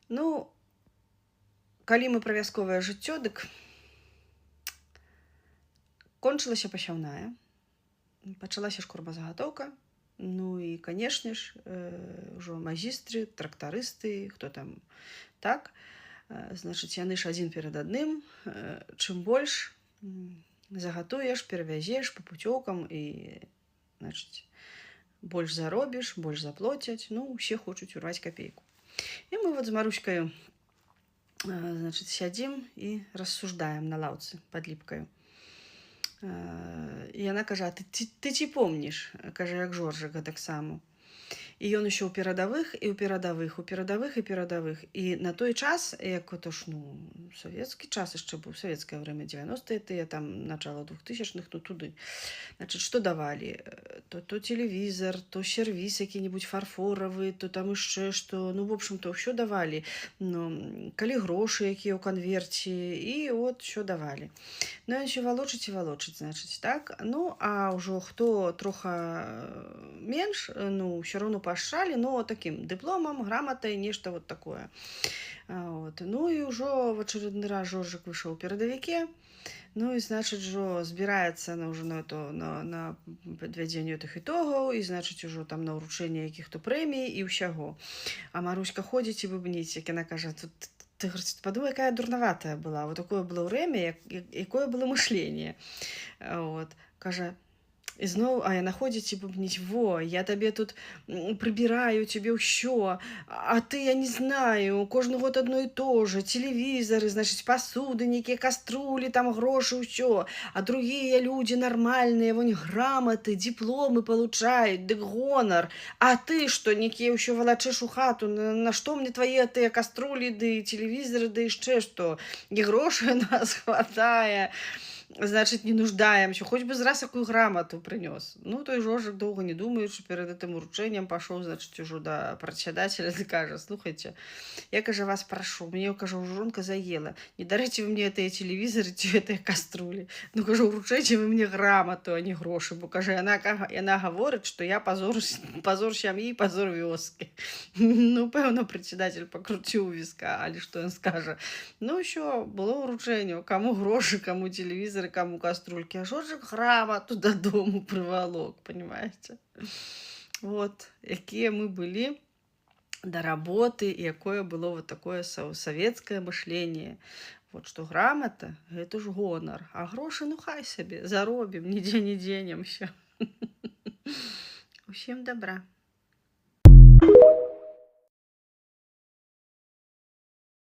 Ну, калі мы пра вясковае жыццё, дык кончылася пасяўная, пачалася шкурбазагатоўка. Ну і, канешне ж, ўжо магістры, трактарысты, хто там так. Значыць, яны ж адзін перад адным. Чым больш загатуеш, перавязеш па пуцёўкам і, значыць, больш заробіш, больш заплоцяць. Ну, усе хочуць урваць капейку. І мы вот з Маруськаю, значыць, сядзім і рассуждаем на лаўцы пад ліпкаю. І яна кажа: ты ці помніш, кажа, як Жоржык гэтаксама. І ён усё ў перадавых і ў перадавых, у перадавых і перадавых. І на той час, як то ж, ну, савецкі час яшчэ быў, савецкае время, 90-е тыя, там, начало 2000-х, ну, туды. Значыць, што давалі? То телевізор, то сервіс які-небудзь фарфоравы, то там яшчэ што. Ну, в общем-то, ўсё давалі. Ну, калі грошы, якія ў канверце, і от ўсё давалі. Ну, ён ще валочыць і валочыць, значыць, так? Ну, а ўжо хто троха менш, ну, ўсё роўно паашчалі, но такім дыпломам, граматай, нешта вот такое. Вот. Ну, і ўжо в ачередны раз Жоржык выйшаў у перадавіке. Ну, і, значыць, ўжо збіраецца ўжо на падвядзенне тых ітогаў, і, значыць, ужо там на ўручэнне якіх-то прэмій і ўсяго. А Маруська ходзіць і бубніць, як яна кажа: ты, подумай, якая дурноватая была. Вот такое было время, якое было мышление. Вот. Кажа, і зноў, а яна ходзіць і бубніць: во, я табе тут прыбіраю, тебе ўсё, а ты, я не знаю, кожны год одно і то же, телевізоры, значыць, пасуды, нейкія каструлі, там грошы, ўсё, а другія людзі нармальныя, вон граматы, дипломы получаюць, дык гонар, а ты што, нейкія ўсё валачэш у хату, на што мне твае тыя каструлі, ды телевізоры, ды яшчэ што, і грошай у нас хватае. Значыць, не нуждаемся, хоць бы зраз якую грамату прынёс. Ну, той Жоржык, доўга не думаючы, перад гэтым уручэннем пашоў, значыць, ужо да прадсядателя, ды кажа: слухайце, я, кажа, вас прашу, мне, кажа, ўжо жонка заела, не дарыце вы мне тыя телевізоры ці гэтыя каструлі. Ну, кажа, уручэйце вы мне грамату, а не грошы, бо, кажа, яна гаворыць, што я пазор сям'і, пазор вёскі. Ну, пэўна, прадсядатель пакруціў у віска, але што ён скажа? Ну, ўсё, было ўручэнне, каму грошы, каму телевізор, кому каструльки, а Жоржык грамату дадому прывалок, понимаете? Вот, якія мы былі да работы, і якое было вот такое савецкае мышление. Вот што грамата — гэта ж гонар, а грошы, ну, хай сабе, заробім, нідзе не дзенемся. Усім добра.